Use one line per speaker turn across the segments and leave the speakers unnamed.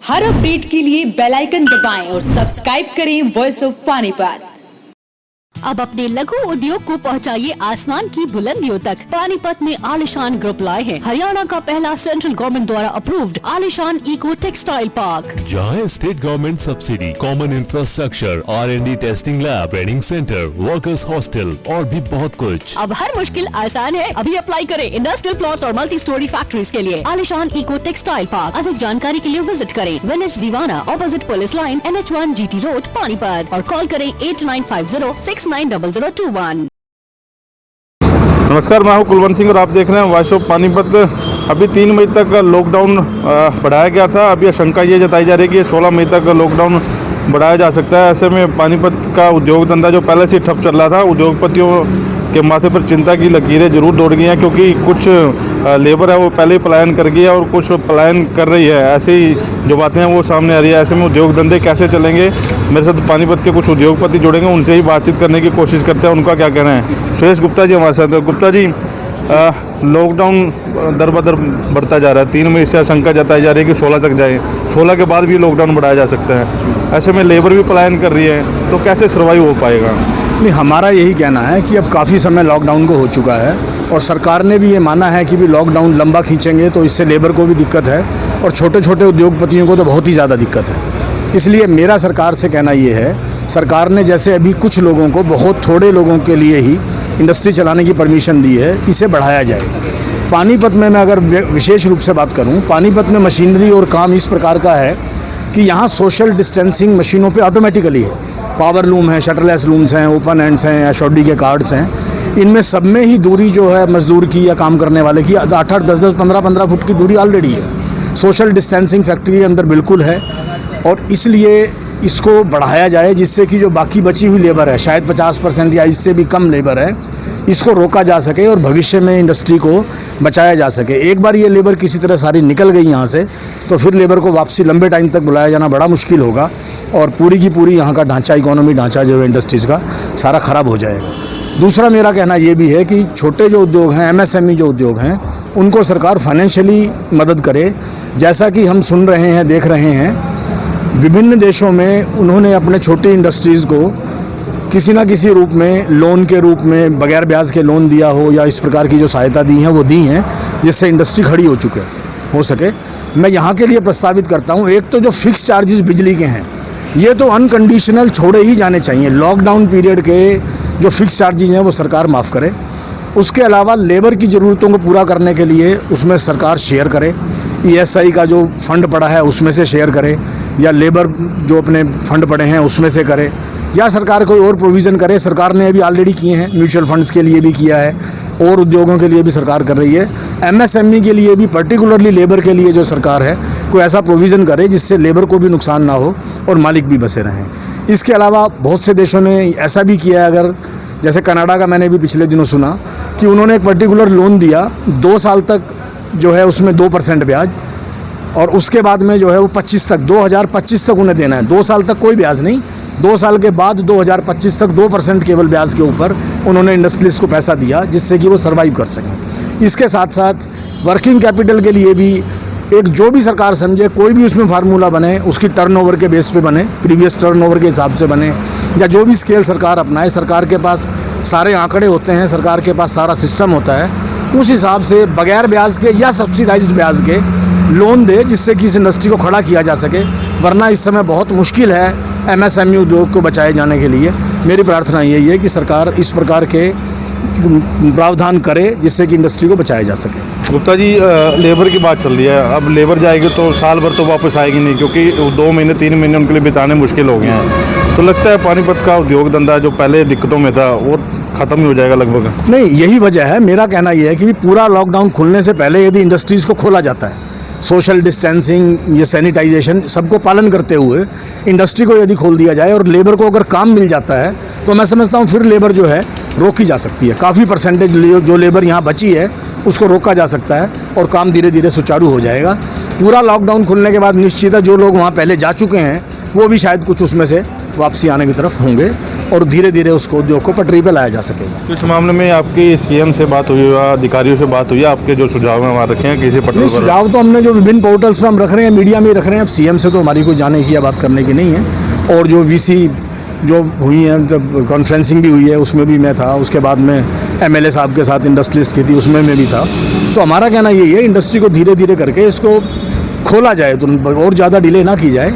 हर update के लिए bell icon दबाएं और सब्सक्राइब करें वॉइस ऑफ पानीपत।
अब अपने लघु उद्योग को पहुंचाइए आसमान की बुलंदियों तक। पानीपत में आलिशान ग्रुप लाए हैं हरियाणा का पहला सेंट्रल गवर्नमेंट द्वारा अप्रूव्ड आलिशान इको टेक्सटाइल पार्क,
जहां state government subsidy, common infrastructure, R&D testing lab, training centre, workers hostel और भी बहुत कुछ।
अब हर मुश्किल आसान है। अभी अप्लाई करें इंडस्ट्रियल प्लॉट्स और मल्टी स्टोरी फैक्ट्रीज के लिए। आलिशान इको टेक्सटाइल पार्क। अधिक जानकारी के लिए विजिट करें विलेज दीवाना, opposite police line, NH1 GT road, Panipat, और कॉल करें 8950690021।
नमस्कार, मैं हूं कुलवंत सिंह और आप देख रहे हैं वॉइस ऑफ पानीपत। अभी 3 मई तक लॉकडाउन बढ़ाया गया था। अभी आशंका ये जताई जा रही है कि 16 मई तक लॉकडाउन बढ़ाया जा सकता है। ऐसे में पानीपत का उद्योग धंधा जो पहले से ठप चल रहा था, उद्योगपतियों के माथे पर चिंता की लकीरें जरूर दौड़ गई हैं, क्योंकि कुछ लेबर है वो पहले ही पलायन कर गई है और कुछ पलायन कर रही है। ऐसे ही जो बातें हैं वो सामने आ रही है। ऐसे में उद्योग धंधे कैसे चलेंगे? मेरे साथ पानीपत के कुछ उद्योगपति जुड़ेंगे, उनसे ही बातचीत करने की कोशिश करते हैं, उनका क्या कहना है। सुरेश गुप्ता जी हमारे साथ। गुप्ता जी, लॉकडाउन दर बदर बढ़ता जा रहा है। 3 मई से आशंका जताई जा रही है कि 16 तक जाए, 16 के बाद भी लॉकडाउन बढ़ाया जा सकता है। ऐसे में लेबर भी पलायन कर रही है, तो कैसे सर्वाइव हो पाएगा?
नहीं, हमारा यही कहना है कि अब काफ़ी समय लॉकडाउन को हो चुका है और सरकार ने भी ये माना है कि भी लॉकडाउन लंबा खींचेंगे तो इससे लेबर को भी दिक्कत है और छोटे छोटे उद्योगपतियों को तो बहुत ही ज़्यादा दिक्कत है। इसलिए मेरा सरकार से कहना ये है, सरकार ने जैसे अभी कुछ लोगों को, बहुत थोड़े लोगों के लिए ही इंडस्ट्री चलाने की परमिशन दी है, इसे बढ़ाया जाए। पानीपत में मैं अगर विशेष रूप से बात करूं, पानीपत में मशीनरी और काम इस प्रकार का है कि यहाँ सोशल डिस्टेंसिंग मशीनों पे ऑटोमेटिकली है। पावर लूम है, शटरलेस लूम्स हैं, ओपन एंड्स हैं, एचओडी के कार्ड्स हैं। इनमें सब में ही दूरी जो है मजदूर की या काम करने वाले की 8-8, 10-10, 15-15 फुट की दूरी ऑलरेडी है। सोशल डिस्टेंसिंग फैक्ट्री के अंदर बिल्कुल है और इसलिए इसको बढ़ाया जाए, जिससे कि जो बाकी बची हुई लेबर है, शायद 50% या इससे भी कम लेबर है, इसको रोका जा सके और भविष्य में इंडस्ट्री को बचाया जा सके। एक बार ये लेबर किसी तरह सारी निकल गई यहाँ से, तो फिर लेबर को वापसी लंबे टाइम तक बुलाया जाना बड़ा मुश्किल होगा और पूरी की पूरी यहाँ का ढांचा, इकोनॉमी ढांचा जो है इंडस्ट्रीज़ का, सारा ख़राब हो जाएगा। दूसरा मेरा कहना ये भी है कि छोटे जो उद्योग हैं, MSME जो उद्योग हैं, उनको सरकार फाइनेंशियली मदद करे। जैसा कि हम सुन रहे हैं, देख रहे हैं, विभिन्न देशों में उन्होंने अपने छोटी इंडस्ट्रीज़ को किसी ना किसी रूप में, लोन के रूप में, बगैर ब्याज के लोन दिया हो या इस प्रकार की जो सहायता दी है वो दी हैं, जिससे इंडस्ट्री खड़ी हो सके। मैं यहाँ के लिए प्रस्तावित करता हूँ, एक तो जो फिक्स चार्जेस बिजली के हैं, ये तो अनकंडीशनल छोड़े ही जाने चाहिए। लॉकडाउन पीरियड के जो फिक्स चार्जेस हैं वो सरकार माफ़ करे। उसके अलावा लेबर की ज़रूरतों को पूरा करने के लिए उसमें सरकार शेयर करे। ESI का जो फंड पड़ा है उसमें से शेयर करे, या लेबर जो अपने फंड पड़े हैं उसमें से करे, या सरकार कोई और प्रोविज़न करे। सरकार ने अभी ऑलरेडी किए हैं, म्यूचुअल फंड्स के लिए भी किया है और उद्योगों के लिए भी सरकार कर रही है। MSME के लिए भी, पर्टिकुलरली लेबर के लिए जो सरकार है, कोई ऐसा प्रोविज़न करे जिससे लेबर को भी नुकसान ना हो और मालिक भी बसे रहें। इसके अलावा बहुत से देशों ने ऐसा भी किया है, अगर जैसे कनाडा का मैंने भी पिछले दिनों सुना कि उन्होंने एक पर्टिकुलर लोन दिया 2 साल तक, जो है उसमें 2% ब्याज, और उसके बाद में जो है वो 2025 तक उन्हें देना है। 2 साल तक कोई ब्याज नहीं, 2 साल के बाद 2025 तक 2% केवल ब्याज के ऊपर उन्होंने इंडस्ट्रीज को पैसा दिया, जिससे कि वो सर्वाइव कर सकें। इसके साथ साथ वर्किंग कैपिटल के लिए भी एक जो भी सरकार समझे, कोई भी उसमें फार्मूला बने, उसकी टर्नओवर के बेस पे बने, प्रीवियस टर्नओवर के हिसाब से बने, या जो भी स्केल सरकार अपनाए। सरकार के पास सारे आंकड़े होते हैं, सरकार के पास सारा सिस्टम होता है, उस हिसाब से बगैर ब्याज के या सब्सिडाइज्ड ब्याज के लोन दे, जिससे कि इस इंडस्ट्री को खड़ा किया जा सके। वरना इस समय बहुत मुश्किल है MSME उद्योग को बचाए जाने के लिए। मेरी प्रार्थना यही है कि सरकार इस प्रकार के प्रावधान करे जिससे कि इंडस्ट्री को बचाया जा सके।
गुप्ता जी, लेबर की बात चल रही है। अब लेबर जाएगी तो साल भर तो वापस आएगी नहीं, क्योंकि 2 महीने 3 महीने उनके लिए बिताने मुश्किल हो गए हैं। तो लगता है पानीपत का उद्योग धंधा जो पहले दिक्कतों में था वो ख़त्म ही हो जाएगा लगभग?
नहीं, यही वजह है। मेरा कहना यह है कि पूरा लॉकडाउन खुलने से पहले यदि इंडस्ट्रीज़ को खोला जाता है, सोशल डिस्टेंसिंग, ये सैनिटाइजेशन सबको पालन करते हुए इंडस्ट्री को यदि खोल दिया जाए और लेबर को अगर काम मिल जाता है, तो मैं समझता हूँ फिर लेबर जो है रोकी जा सकती है। काफ़ी परसेंटेज जो लेबर यहाँ बची है उसको रोका जा सकता है और काम धीरे धीरे सुचारू हो जाएगा। पूरा लॉकडाउन खुलने के बाद निश्चित है जो लोग वहाँ पहले जा चुके हैं वो भी शायद कुछ उसमें से वापसी आने की तरफ होंगे और धीरे धीरे उसको उद्योग को पटरी पर लाया जा सकेगा।
इस मामले में आपकी सीएम से बात हुई या अधिकारियों से बात हुई है? आपके जो सुझाव हैं वहाँ रखे हैं किसी पटल पर?
सुझाव तो हमने जो विभिन्न पोर्टल्स पर हम रख रहे हैं, मीडिया में रख रहे हैं। अब सीएम से तो हमारी कोई जाने की या बात करने की नहीं है। और जो वीसी जो हुई है, जब कॉन्फ्रेंसिंग भी हुई है उसमें भी मैं था, उसके बाद में एमएलए साहब के साथ इंडस्ट्रियलिस्ट की थी उसमें मैं भी था। तो हमारा कहना यही है, इंडस्ट्री को धीरे धीरे करके इसको खोला जाए तो और ज़्यादा डिले ना की जाए।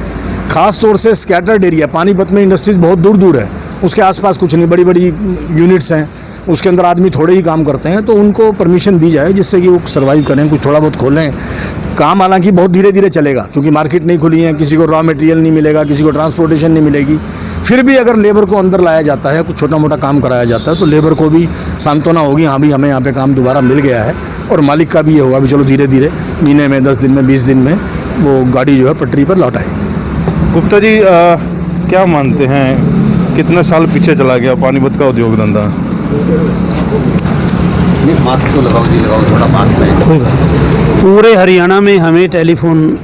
खास तौर से स्कैटर्ड एरिया, पानीपत में इंडस्ट्रीज बहुत दूर दूर है, उसके आसपास कुछ नहीं, बड़ी बड़ी यूनिट्स हैं, उसके अंदर आदमी थोड़े ही काम करते हैं, तो उनको परमिशन दी जाए जिससे कि वो सर्वाइव करें, कुछ थोड़ा बहुत खोलें। काम हालांकि बहुत धीरे धीरे चलेगा क्योंकि मार्केट नहीं खुली है, किसी को रॉ मटेरियल नहीं मिलेगा, किसी को ट्रांसपोर्टेशन नहीं मिलेगी। फिर भी अगर लेबर को अंदर लाया जाता है, कुछ छोटा मोटा काम कराया जाता है, तो लेबर को भी सांत्वना होगी, हाँ भी हमें यहाँ पे काम दोबारा मिल गया है। और मालिक का भी ये होगा भी चलो धीरे धीरे महीने में, 10 दिन में, 20 दिन में वो गाड़ी जो है पटरी पर लौट आएगी।
गुप्ता जी क्या मानते हैं कितने साल पीछे चला गया पानीपत का उद्योग धंधा?
मास्क तो लगाओ जी, लगाओ, थोड़ा मास्क में।
पूरे हरियाणा में हमें टेलीफोन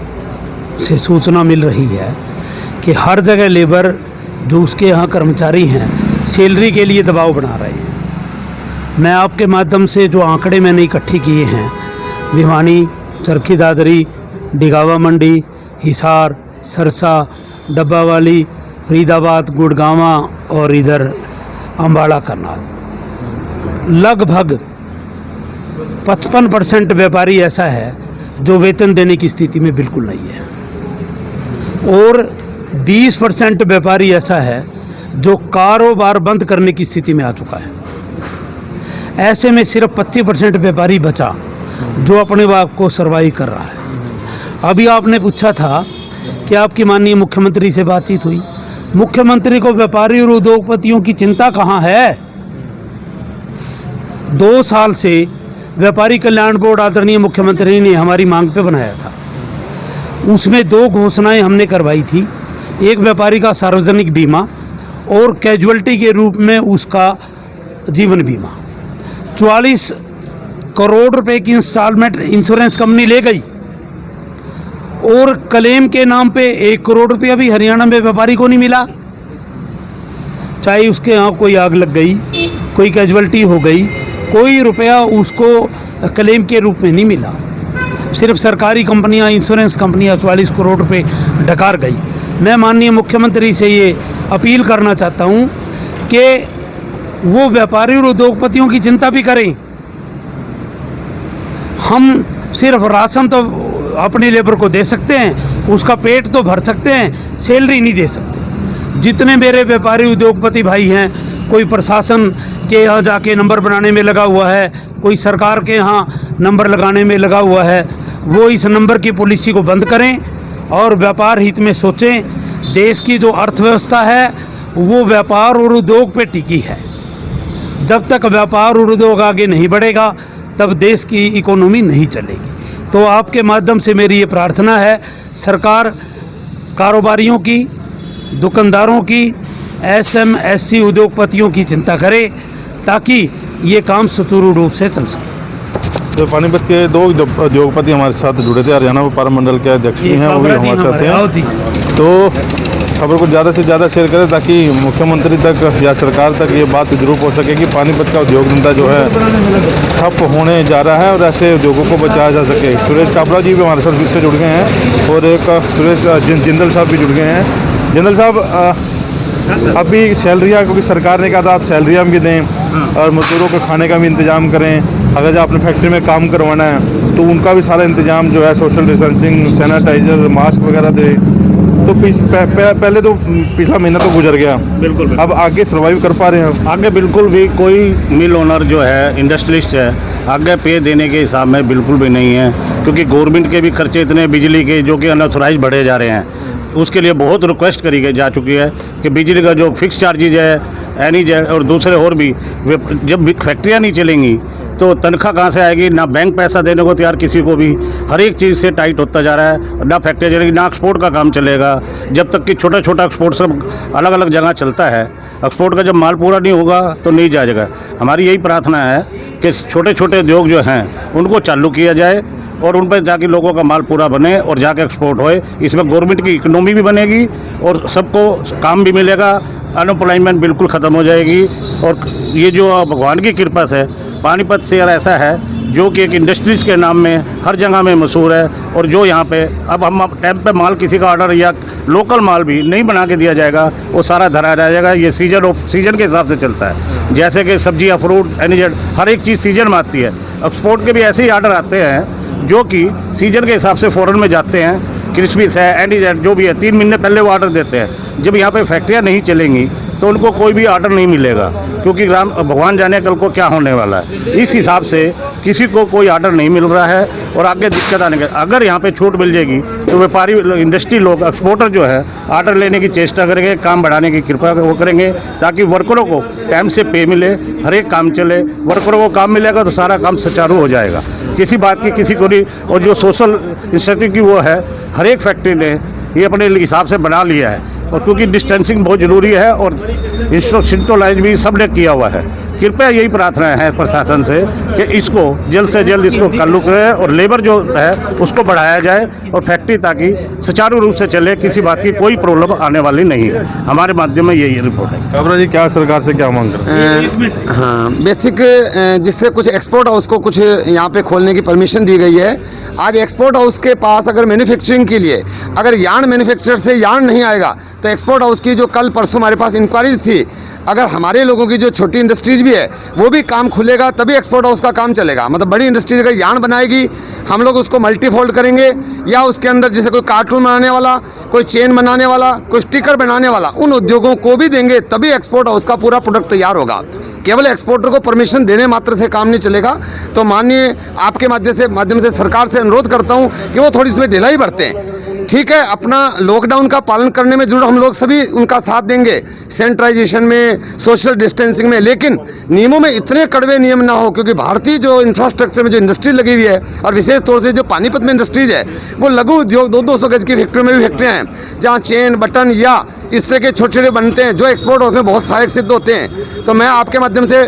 से सूचना मिल रही है कि हर जगह लेबर जो उसके यहाँ कर्मचारी हैं सैलरी के लिए दबाव बना रहे हैं। मैं आपके माध्यम से जो आंकड़े मैंने इकट्ठे किए हैं, भिवानी, चरखी दादरी, डिगावा मंडी, हिसार, सरसा, डब्बावाली, फरीदाबाद, गुड़गांवा और इधर अम्बाड़ा, करनाल, लगभग 55% व्यापारी ऐसा है जो वेतन देने की स्थिति में बिल्कुल नहीं है और 20% व्यापारी ऐसा है जो कारोबार बंद करने की स्थिति में आ चुका है। ऐसे में सिर्फ 25% व्यापारी बचा जो अपने आप को सर्वाइव कर रहा है। अभी आपने पूछा था कि आपकी माननीय मुख्यमंत्री से बातचीत हुई। मुख्यमंत्री को व्यापारी और उद्योगपतियों की चिंता कहाँ है? 2 साल से व्यापारी कल्याण बोर्ड आदरणीय मुख्यमंत्री ने हमारी मांग पे बनाया था। उसमें 2 घोषणाएं हमने करवाई थी, एक व्यापारी का सार्वजनिक बीमा और कैजुअल्टी के रूप में उसका जीवन बीमा। 44 करोड़ रुपए की इंस्टॉलमेंट इंश्योरेंस कंपनी ले गई और क्लेम के नाम पे 1 करोड़ रुपया भी हरियाणा में व्यापारी को नहीं मिला। चाहे उसके यहाँ कोई आग लग गई, कोई कैजुअल्टी हो गई, कोई रुपया उसको क्लेम के रूप में नहीं मिला। सिर्फ सरकारी कंपनियां, इंश्योरेंस कंपनियां 44 करोड़ रुपए डकार गई। मैं माननीय मुख्यमंत्री से ये अपील करना चाहता हूं कि वो व्यापारी और उद्योगपतियों की चिंता भी करें। हम सिर्फ राशन तो अपने लेबर को दे सकते हैं, उसका पेट तो भर सकते हैं, सैलरी नहीं दे सकते। जितने मेरे व्यापारी उद्योगपति भाई हैं, कोई प्रशासन के यहाँ जाके नंबर बनाने में लगा हुआ है, कोई सरकार के यहाँ नंबर लगाने में लगा हुआ है, वो इस नंबर की पॉलिसी को बंद करें और व्यापार हित में सोचें। देश की जो अर्थव्यवस्था है वो व्यापार और उद्योग पे टिकी है। जब तक व्यापार और उद्योग आगे नहीं बढ़ेगा तब देश की इकोनॉमी नहीं चलेगी। तो आपके माध्यम से मेरी ये प्रार्थना है, सरकार कारोबारियों की, दुकानदारों की, एसएमएससी उद्योगपतियों की चिंता करे ताकि ये काम सुचारू रूप से चल सके।
तो पानीपत के 2 उद्योगपति हमारे साथ जुड़े थे, हरियाणा व्यापार मंडल के अध्यक्ष भी हैं, वो भी हमारे साथ हैं। तो खबर को ज़्यादा से ज़्यादा शेयर करें ताकि मुख्यमंत्री तक या सरकार तक ये बात जरूर पहुँच सके कि पानीपत का उद्योग धंधा जो है ठप होने जा रहा है और ऐसे उद्योगों को बचाया जा सके। सुरेश काबरा जी भी हमारे साथ फिर से जुड़ गए हैं और एक सुरेश जिंदल साहब भी जुड़ गए हैं। जिंदल साहब, अभी सैलरियाँ, क्योंकि सरकार ने कहा था आप सैलरियाँ भी दें और मजदूरों को खाने का भी इंतजाम करें, अगर आपने फैक्ट्री में काम करवाना है तो उनका भी सारा इंतजाम जो है, सोशल डिस्टेंसिंग, सैनिटाइजर, मास्क वगैरह दे। तो पहले तो पिछला महीना तो गुजर गया, बिल्कुल। अब आगे सर्वाइव कर पा रहे हैं?
आगे बिल्कुल भी कोई मिल ओनर जो है, इंडस्ट्रियलिस्ट है, आगे पे देने के हिसाब में बिल्कुल भी नहीं है, क्योंकि गवर्नमेंट के भी खर्चे इतने बिजली के जो कि अनऑथराइज बढ़े जा रहे हैं। उसके लिए बहुत रिक्वेस्ट करी जा चुकी है कि बिजली का जो फिक्स चार्जेज है, एनी और दूसरे और भी, जब फैक्ट्रियाँ नहीं चलेंगी तो तनख्वाह कहाँ से आएगी? ना बैंक पैसा देने को तैयार किसी को भी, हर एक चीज़ से टाइट होता जा रहा है। ना फैक्ट्री चलेगी, ना एक्सपोर्ट का काम चलेगा, जब तक कि छोटा छोटा एक्सपोर्ट सब अलग अलग जगह चलता है। एक्सपोर्ट का जब माल पूरा नहीं होगा तो नहीं जाएगा। हमारी यही प्रार्थना है कि छोटे छोटे उद्योग जो हैं उनको चालू किया जाए और उन पर जाके लोगों का माल पूरा बने और जाके एक्सपोर्ट होए। इसमें गवर्नमेंट की इकोनॉमी भी बनेगी और सबको काम भी मिलेगा, अनएम्प्लॉयमेंट बिल्कुल ख़त्म हो जाएगी। और ये जो भगवान की कृपा से पानीपत शहर ऐसा है जो कि एक इंडस्ट्रीज़ के नाम में हर जगह में मशहूर है। और जो यहाँ पे अब हम टाइम पे माल किसी का ऑर्डर या लोकल माल भी नहीं बना के दिया जाएगा, वो सारा धरा जाएगा। ये सीजन के हिसाब से चलता है, जैसे कि सब्जियाँ, फ्रूट, एनीजेड, हर एक चीज़ सीजन में आती है। एक्सपोर्ट के भी ऐसे ही ऑर्डर आते हैं जो कि सीजन के हिसाब से फ़ॉरेन में जाते हैं। क्रिस्पीस है, एनीजेड जो भी है, 3 महीने पहले वो ऑर्डर देते हैं। जब यहाँ पे फैक्ट्रियाँ नहीं चलेंगी तो उनको कोई भी ऑर्डर नहीं मिलेगा, क्योंकि भगवान जाने कल को क्या होने वाला है। इस हिसाब से किसी को कोई ऑर्डर नहीं मिल रहा है और आगे दिक्कत आने का। अगर यहाँ पे छूट मिल जाएगी तो व्यापारी, इंडस्ट्री लोग, एक्सपोर्टर जो है ऑर्डर लेने की चेष्टा करेंगे, काम बढ़ाने की कृपा वो करेंगे, ताकि वर्करों को टाइम से पे मिले, हर एक काम चले। वर्करों को काम मिलेगा तो सारा काम सुचारू हो जाएगा, किसी बात की किसी को नहीं। और जो सोशल इंस्टीट्यूट की वो है, हर एक फैक्ट्री ने ये अपने हिसाब से बना लिया है। और क्योंकि डिस्टेंसिंग बहुत ज़रूरी है और इंस्ट्रक्शनलाइज भी सब ने किया हुआ है। कृपया यही प्रार्थना है प्रशासन से कि इसको जल्द से जल्द इसको चालू करें और लेबर जो है उसको बढ़ाया जाए और फैक्ट्री ताकि सुचारू रूप से चले, किसी बात की कोई प्रॉब्लम आने वाली नहीं है। हमारे माध्यम में यही रिपोर्ट है।
काबरा जी, क्या सरकार से क्या मांग करते हैं?
हाँ, बेसिक जिससे कुछ एक्सपोर्ट हाउस को कुछ यहाँ पे खोलने की परमिशन दी गई है। आज एक्सपोर्ट हाउस के पास अगर मैन्युफैक्चरिंग के लिए अगर यार्न मैन्युफैक्चरर से यार्न नहीं आएगा तो एक्सपोर्ट हाउस की जो कल परसों हमारे पास इंक्वायरीज थी, अगर हमारे लोगों की जो छोटी इंडस्ट्रीज भी है वो भी काम खुलेगा तभी एक्सपोर्ट हाउस का काम चलेगा। मतलब बड़ी इंडस्ट्री अगर यार्न बनाएगी, हम लोग उसको मल्टीफोल्ड करेंगे या उसके अंदर जैसे कोई कार्टून बनाने वाला, कोई चेन बनाने वाला, कोई स्टिकर बनाने वाला, उन उद्योगों को भी देंगे तभी एक्सपोर्ट हाउस का पूरा प्रोडक्ट तैयार होगा। केवल एक्सपोर्टर को परमिशन देने मात्र से काम नहीं चलेगा। तो माननीय आपके माध्यम से सरकार से अनुरोध करता हूँ कि वो थोड़ी इसमें ढिलाई बरतें। ठीक है, अपना लॉकडाउन का पालन करने में जरूर हम लोग सभी उनका साथ देंगे, सैनिटाइजेशन में, सोशल डिस्टेंसिंग में, लेकिन नियमों में इतने कड़वे नियम ना हो, क्योंकि भारतीय जो इंफ्रास्ट्रक्चर में जो इंडस्ट्री लगी हुई है और विशेष तौर से जो पानीपत में इंडस्ट्रीज है वो लघु उद्योग 200 गज की फैक्ट्रियों में भी फैक्ट्रियाँ हैं जहाँ चेन, बटन या इस तरह के छोटे छोटे बनते हैं जो एक्सपोर्ट हाउस में बहुत सहायक सिद्ध होते हैं। तो मैं आपके माध्यम से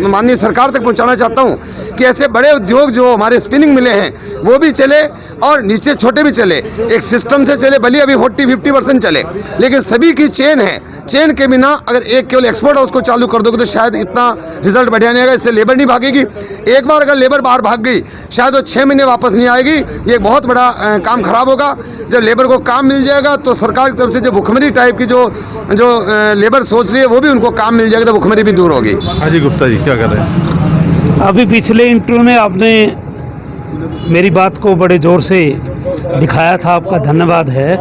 माननीय सरकार तक पहुँचाना चाहता हूँ कि ऐसे बड़े उद्योग जो हमारे स्पिनिंग मिले हैं वो भी चले और नीचे छोटे भी चले, एक सिस्टम से चले। भले अभी 40-50% चले, लेकिन सभी की चेन है। चेन के बिना अगर एक केवल एक्सपोर्ट हाउस को चालू कर दोगे तो शायद इतना रिजल्ट बढ़िया नहीं आएगा। इससे लेबर नहीं भागेगी। एक बार अगर लेबर बाहर भाग गई शायद वो 6 महीने वापस नहीं आएगी। ये बहुत बड़ा काम खराब होगा। जब लेबर को काम मिल जाएगा तो सरकार की तरफ से जो भुखमरी टाइप की जो लेबर सोच रही है वो भी उनको काम मिल जाएगा तो भुखमरी भी दूर होगी।
हाजी गुप्ता जी, क्या कर रहे हैं?
अभी पिछले इंटरव्यू में आपने मेरी बात को बड़े ज़ोर से दिखाया था, आपका धन्यवाद है।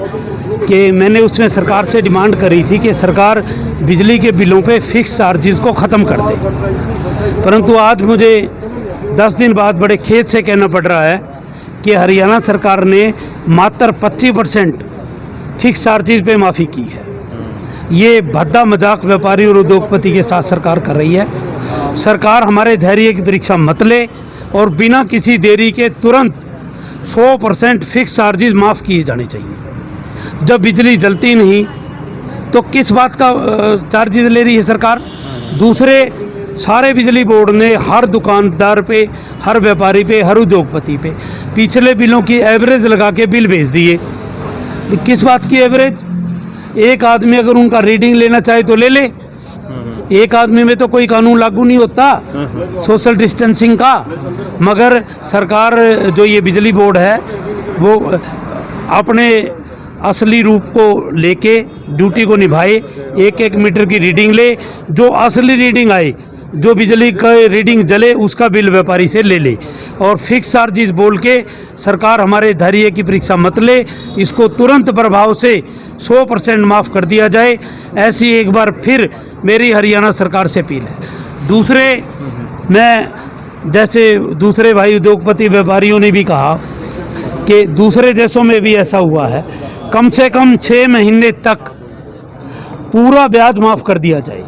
कि मैंने उसमें सरकार से डिमांड करी थी कि सरकार बिजली के बिलों पे फिक्स चार्जेस को ख़त्म कर दे, परंतु आज मुझे 10 दिन बाद बड़े खेद से कहना पड़ रहा है कि हरियाणा सरकार ने मात्र 25% फिक्स चार्जेस पे माफ़ी की है। ये भद्दा मजाक व्यापारी और उद्योगपति के साथ सरकार कर रही है। सरकार हमारे धैर्य की परीक्षा मत ले और बिना किसी देरी के तुरंत 100% फिक्स चार्जेस माफ़ किए जाने चाहिए। जब बिजली जलती नहीं तो किस बात का चार्जेस ले रही है सरकार? दूसरे सारे बिजली बोर्ड ने हर दुकानदार पे, हर व्यापारी पे, हर उद्योगपति पे पिछले बिलों की एवरेज लगा के बिल भेज दिए। किस बात की एवरेज? एक आदमी अगर उनका रीडिंग लेना चाहे तो ले ले। एक आदमी में तो कोई कानून लागू नहीं होता सोशल डिस्टेंसिंग का, मगर सरकार जो ये बिजली बोर्ड है वो अपने असली रूप को लेके ड्यूटी को निभाए। 1-1 मीटर की रीडिंग ले, जो असली रीडिंग आए, जो बिजली का रीडिंग जले उसका बिल व्यापारी से ले ले। और फिक्स चार्जेस बोल के सरकार हमारे धैर्य की परीक्षा मत ले, इसको तुरंत प्रभाव से 100% माफ़ कर दिया जाए। ऐसी एक बार फिर मेरी हरियाणा सरकार से अपील है। दूसरे, मैं जैसे दूसरे भाई उद्योगपति व्यापारियों ने भी कहा कि दूसरे देशों में भी ऐसा हुआ है, कम से कम 6 महीने तक पूरा ब्याज माफ़ कर दिया जाए।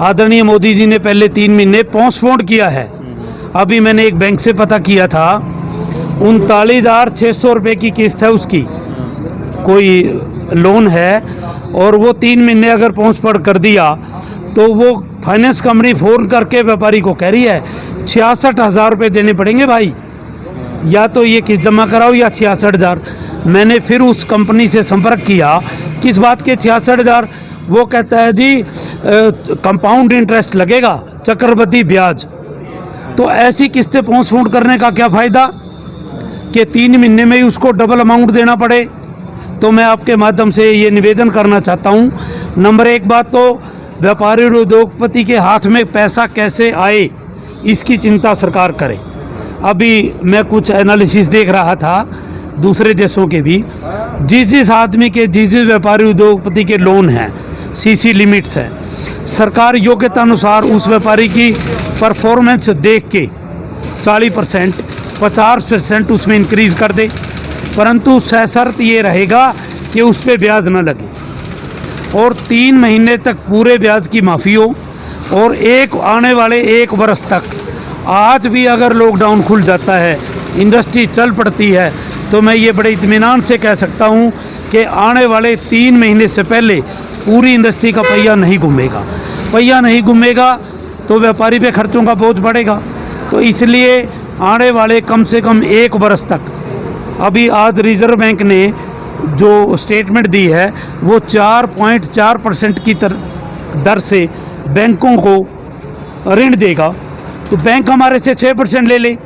आदरणीय मोदी जी ने पहले 3 महीने पोस्टपोन किया है। अभी मैंने एक बैंक से पता किया था 39,600 रुपये की किस्त है उसकी, कोई लोन है, और वो 3 महीने अगर पोस्टपोन कर दिया तो वो फाइनेंस कंपनी फ़ोन करके व्यापारी को कह रही है 66,000 रुपये देने पड़ेंगे भाई। या तो ये किस्त जमा कराओ या 66,000। मैंने फिर उस कंपनी से संपर्क किया, किस बात के 66,000? वो कहता है जी कंपाउंड इंटरेस्ट लगेगा, चक्रवृद्धि ब्याज। तो ऐसी किस्तें पोस्टपोन करने का क्या फ़ायदा कि 3 महीने में ही उसको डबल अमाउंट देना पड़े। तो मैं आपके माध्यम से ये निवेदन करना चाहता हूँ, नंबर 1 बात तो व्यापारी और उद्योगपति के हाथ में पैसा कैसे आए, इसकी चिंता सरकार करे। अभी मैं कुछ एनालिसिस देख रहा था दूसरे देशों के भी, जिस आदमी के जिस व्यापारी उद्योगपति के लोन हैं, सीसी लिमिट्स है, सरकार योग्यता अनुसार उस व्यापारी की परफॉर्मेंस देख के 40% 50% उसमें इंक्रीज कर दे, परंतु सशर्त ये रहेगा कि उस पर ब्याज न लगे और 3 महीने तक पूरे ब्याज की माफ़ी हो। और आने वाले 1 वर्ष तक, आज भी अगर लॉकडाउन खुल जाता है, इंडस्ट्री चल पड़ती है, तो मैं ये बड़े इत्मीनान से कह सकता हूँ कि आने वाले 3 महीने से पहले पूरी इंडस्ट्री का पहिया नहीं घूमेगा। पहिया नहीं घूमेगा तो व्यापारी पे खर्चों का बोझ बढ़ेगा। तो इसलिए आने वाले कम से कम 1 वर्ष तक, अभी आज रिजर्व बैंक ने जो स्टेटमेंट दी है वो 4.4% की दर से बैंकों को ऋण देगा, तो बैंक हमारे से 6% ले ले।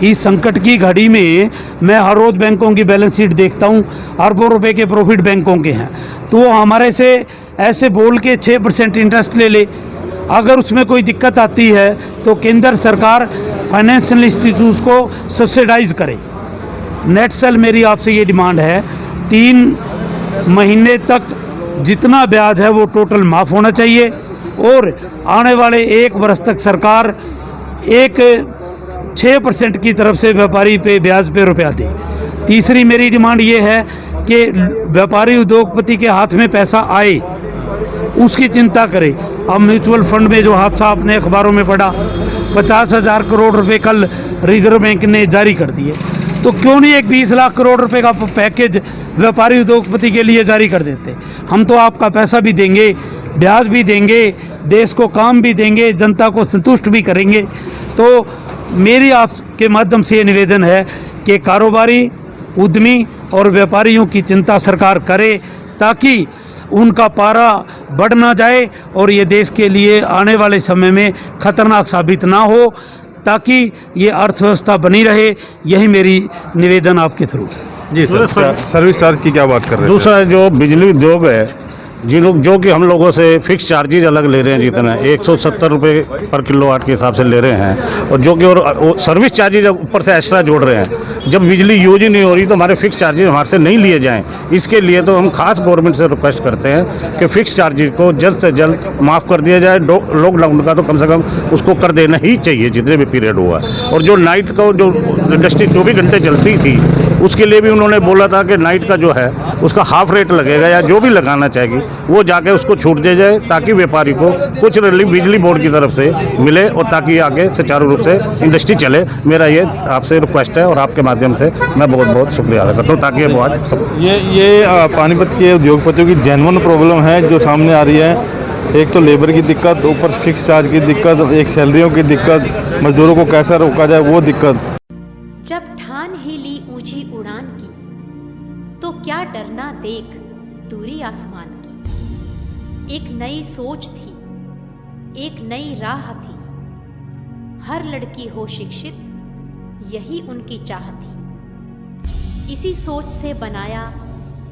इस संकट की घड़ी में मैं हर रोज़ बैंकों की बैलेंस शीट देखता हूँ, अरबों रुपए के प्रॉफिट बैंकों के हैं, तो वो हमारे से ऐसे बोल के 6% इंटरेस्ट ले ले। अगर उसमें कोई दिक्कत आती है तो केंद्र सरकार फाइनेंशियल इंस्टीट्यूट्स को सब्सिडाइज करे। नेट सेल मेरी आपसे ये डिमांड है, 3 महीने तक जितना ब्याज है वो टोटल माफ़ होना चाहिए और आने वाले 1 वर्ष तक सरकार 6% की तरफ से व्यापारी पे ब्याज पे रुपया दे। तीसरी मेरी डिमांड ये है कि व्यापारी उद्योगपति के हाथ में पैसा आए, उसकी चिंता करे। अब म्यूचुअल फंड में जो हादसा आपने अखबारों में पढ़ा, 50,000 करोड़ रुपए कल रिजर्व बैंक ने जारी कर दिए, तो क्यों नहीं एक 20 लाख करोड़ रुपए का पैकेज व्यापारी उद्योगपति के लिए जारी कर देते। हम तो आपका पैसा भी देंगे, ब्याज भी देंगे, देश को काम भी देंगे, जनता को संतुष्ट भी करेंगे। तो मेरी आपके माध्यम से ये निवेदन है कि कारोबारी, उद्यमी और व्यापारियों की चिंता सरकार करे, ताकि उनका पारा बढ़ ना जाए और ये देश के लिए आने वाले समय में खतरनाक साबित ना हो, ताकि ये अर्थव्यवस्था बनी रहे। यही मेरी निवेदन आपके थ्रू।
जी सर, सर्विस चार्ज की क्या बात कर रहे हैं?
दूसरा जो बिजली उद्योग है, जो कि हम लोगों से फिक्स चार्जेज अलग ले रहे हैं, जितना 170 रुपये पर किलोवाट के हिसाब से ले रहे हैं, और जो कि और सर्विस चार्जेज ऊपर से एक्स्ट्रा जोड़ रहे हैं। जब बिजली यूज ही नहीं हो रही तो हमारे फिक्स चार्जेज हमारे से नहीं लिए जाएं। इसके लिए तो हम खास गवर्नमेंट से रिक्वेस्ट करते हैं कि फिक्स चार्जेज को जल्द से जल्द माफ़ कर दिया जाए। लॉकडाउन का तो कम से कम उसको कर देना ही चाहिए जितने भी पीरियड हुआ। और जो नाइट का जो इंडस्ट्री 24 घंटे चलती थी, उसके लिए भी उन्होंने बोला था कि नाइट का जो है उसका हाफ रेट लगेगा, या जो भी लगाना चाहेगी वो जाके उसको छूट दे जाए, ताकि व्यापारी को कुछ रिलीफ बिजली बोर्ड की तरफ से मिले और ताकि आगे सुचारू रूप से इंडस्ट्री चले। मेरा ये आपसे रिक्वेस्ट है और आपके माध्यम से मैं बहुत बहुत शुक्रिया अदा करता हूँ, ताकि
ये पानीपत के उद्योगपतियों की जेन्युइन प्रॉब्लम है जो सामने आ रही है। एक तो लेबर की दिक्कत, ऊपर फिक्स चार्ज की दिक्कत, एक सैलरियों की दिक्कत, मजदूरों को कैसा रोका जाए वो दिक्कत।
जब ठान ही ली ऊंची उड़ान की, तो क्या डरना देख दूरी आसमान की। एक नई सोच थी, एक नई राह थी, हर लड़की हो शिक्षित, यही उनकी चाह थी। इसी सोच से बनाया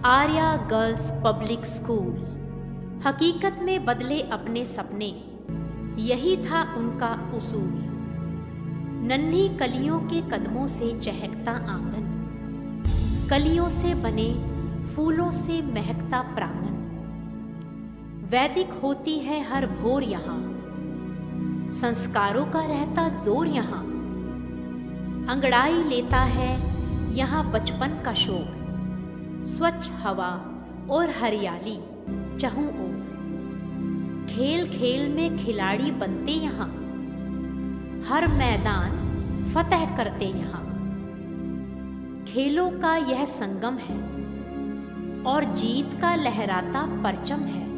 आर्या गर्ल्स पब्लिक स्कूल। हकीकत में बदले अपने सपने, यही था उनका उसूल। नन्ही कलियों के कदमों से चहकता आंगन, कलियों से बने फूलों से महकता प्रांगण। वैदिक होती है हर भोर यहाँ, संस्कारों का रहता जोर यहाँ। अंगड़ाई लेता है यहाँ बचपन का शोर, स्वच्छ हवा और हरियाली चहु ओर। खेल खेल में खिलाड़ी बनते यहाँ, हर मैदान फतह करते यहाँ। खेलों का यह संगम है और जीत का लहराता परचम है।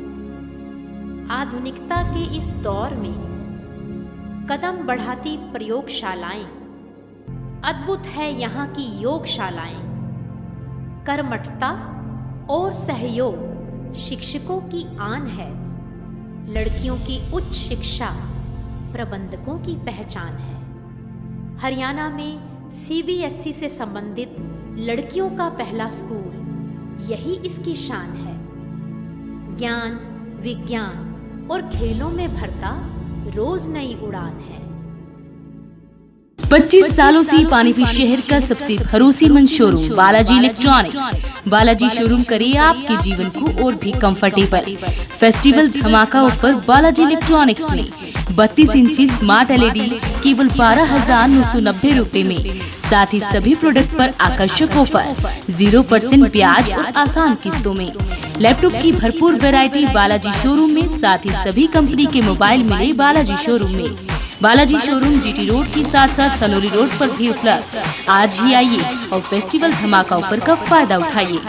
आधुनिकता के इस दौर में कदम बढ़ाती प्रयोगशालाएं, अद्भुत है यहाँ की योगशालाएं। कर्मठता और सहयोग शिक्षकों की आन है। लड़कियों की उच्च शिक्षा प्रबंधकों की पहचान है। हरियाणा में CBSE से संबंधित लड़कियों का पहला स्कूल, यही इसकी शान है। ज्ञान, विज्ञान और खेलों में भरता रोज नई उड़ान है।
25 सालों से पानीपत शहर का सबसे भरोसेमंद showroom Balaji electronics. Balaji showroom करे आपके जीवन को और भी कंफर्टेबल। फेस्टिवल धमाका ऑफर बालाजी इलेक्ट्रॉनिक्स में 32 इंची स्मार्ट LED केवल 12,990 रुपए में। साथ ही सभी प्रोडक्ट पर आकर्षक ऑफर, 0% ब्याज और आसान किस्तों में। लैपटॉप की भरपूर वैरायटी बालाजी शोरूम में। साथ ही सभी कंपनी के मोबाइल मिले बालाजी शोरूम में। बालाजी शोरूम GT रोड के साथ साथ सनोली रोड पर भी उपलब्ध। आज ही आइए और फेस्टिवल धमाका ऑफर का फायदा उठाइए।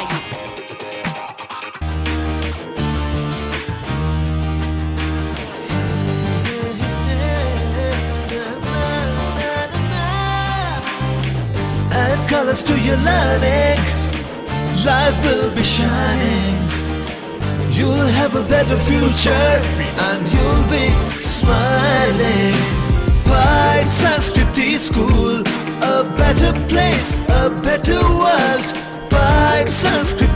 Add colors to your learning, life will be shining. You'll have a better future and you'll be smiling. Pride Sanskriti School, a better place, a better world. Pride Sanskriti